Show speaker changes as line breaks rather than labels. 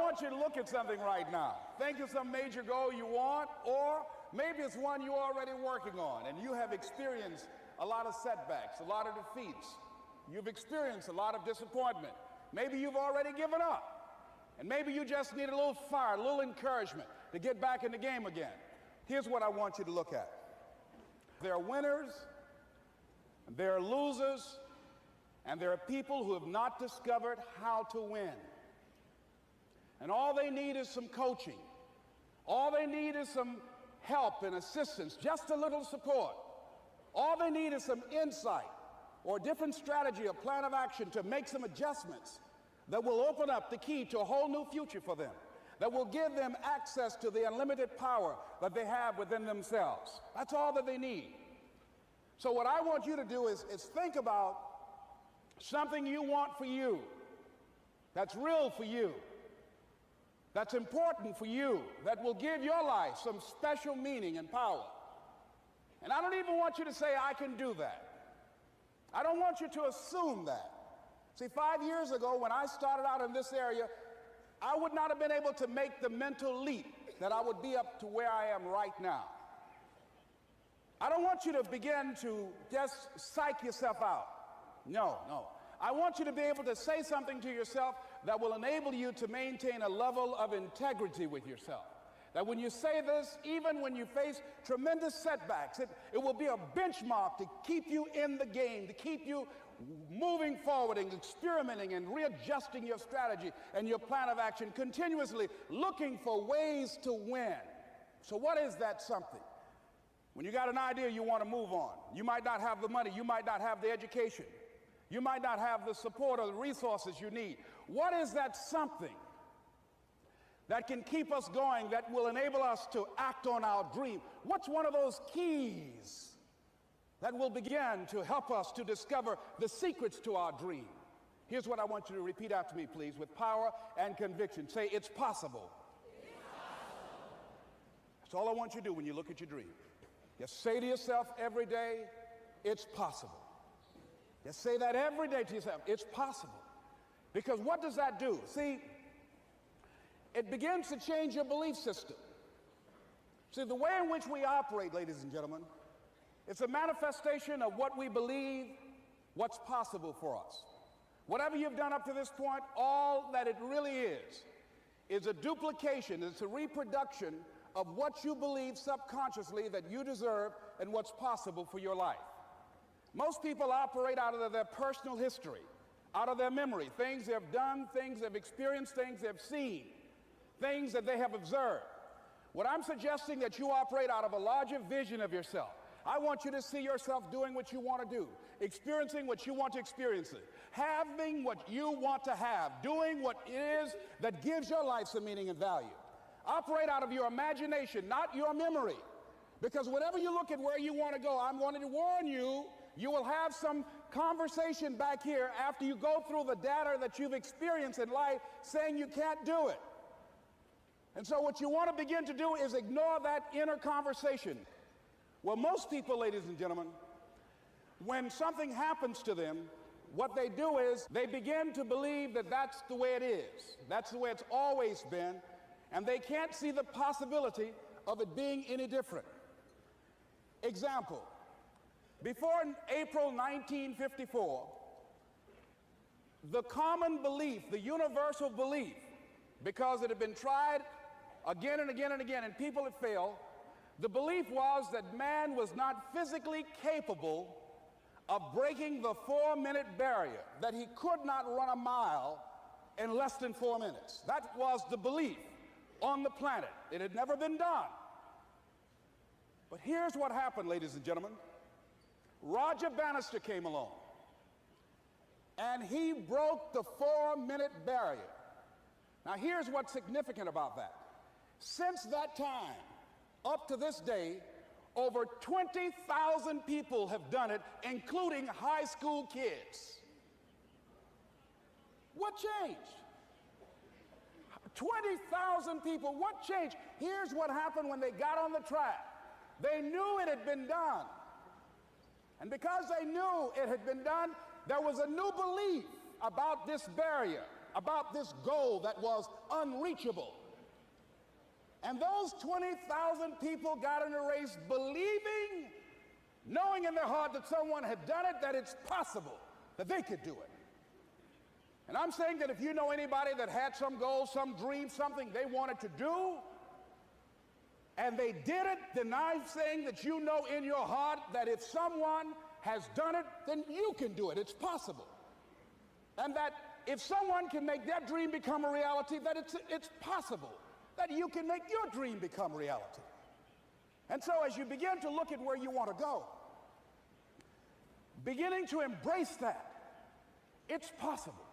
want you to look at something right now. Think of some major goal you want, or maybe it's one you're already working on and you have experienced a lot of setbacks, a lot of defeats. You've experienced a lot of disappointment. Maybe you've already given up. And maybe you just need a little fire, a little encouragement to get back in the game again. Here's what I want you to look at. There are winners, and there are losers, and there are people who have not discovered how to win. And all they need is some coaching. All they need is some help and assistance, just a little support. All they need is some insight or a different strategy, a plan of action to make some adjustments that will open up the key to a whole new future for them, that will give them access to the unlimited power that they have within themselves. That's all that they need. So what I want you to do is think about something you want for you, that's real for you, that's important for you, that will give your life some special meaning and power. And I don't even want you to say, I can do that. I don't want you to assume that. See, 5 years ago, when I started out in this area, I would not have been able to make the mental leap that I would be up to where I am right now. I don't want you to begin to just psych yourself out. No. I want you to be able to say something to yourself that will enable you to maintain a level of integrity with yourself. That when you say this, even when you face tremendous setbacks, it will be a benchmark to keep you in the game, to keep you moving forward and experimenting and readjusting your strategy and your plan of action, continuously looking for ways to win. So what is that something? When you got an idea you want to move on, you might not have the money, you might not have the education, you might not have the support or the resources you need. What is that something that can keep us going, that will enable us to act on our dream? What's one of those keys that will begin to help us to discover the secrets to our dream? Here's what I want you to repeat after me, please, with power and conviction. Say, it's possible. It's possible. That's all I want you to do when you look at your dream. Just say to yourself every day, it's possible. Just say that every day to yourself, it's possible. Because what does that do? See, it begins to change your belief system. See, the way in which we operate, ladies and gentlemen, it's a manifestation of what we believe, what's possible for us. Whatever you've done up to this point, all that it really is a duplication, it's a reproduction of what you believe subconsciously that you deserve and what's possible for your life. Most people operate out of their personal history, out of their memory, things they've done, things they've experienced, things they've seen, things that they have observed. What I'm suggesting that you operate out of a larger vision of yourself. I want you to see yourself doing what you want to do, experiencing what you want to experience, having what you want to have, doing what it is that gives your life some meaning and value. Operate out of your imagination, not your memory. Because whenever you look at where you want to go, I'm wanting to warn you, you will have some conversation back here after you go through the data that you've experienced in life saying you can't do it. And so what you want to begin to do is ignore that inner conversation. Well, most people, ladies and gentlemen, when something happens to them, what they do is they begin to believe that that's the way it is. That's the way it's always been. And they can't see the possibility of it being any different. Example, before April 1954, the common belief, the universal belief, because it had been tried again and again and again, and people had failed, the belief was that man was not physically capable of breaking the 4-minute barrier, that he could not run a mile in less than 4 minutes. That was the belief on the planet. It had never been done. But here's what happened, ladies and gentlemen. Roger Bannister came along, and he broke the 4-minute barrier. Now, here's what's significant about that. Since that time, up to this day, over 20,000 people have done it, including high school kids. What changed? 20,000 people, what changed? Here's what happened when they got on the track. They knew it had been done. And because they knew it had been done, there was a new belief about this barrier, about this goal that was unreachable. And those 20,000 people got in a race believing, knowing in their heart that someone had done it, that it's possible that they could do it. And I'm saying that if you know anybody that had some goal, some dream, something they wanted to do, and they did it, then I'm saying that you know in your heart that if someone has done it, then you can do it. It's possible. And that if someone can make their dream become a reality, that it's possible that you can make your dream become reality. And so as you begin to look at where you want to go, beginning to embrace that, it's possible.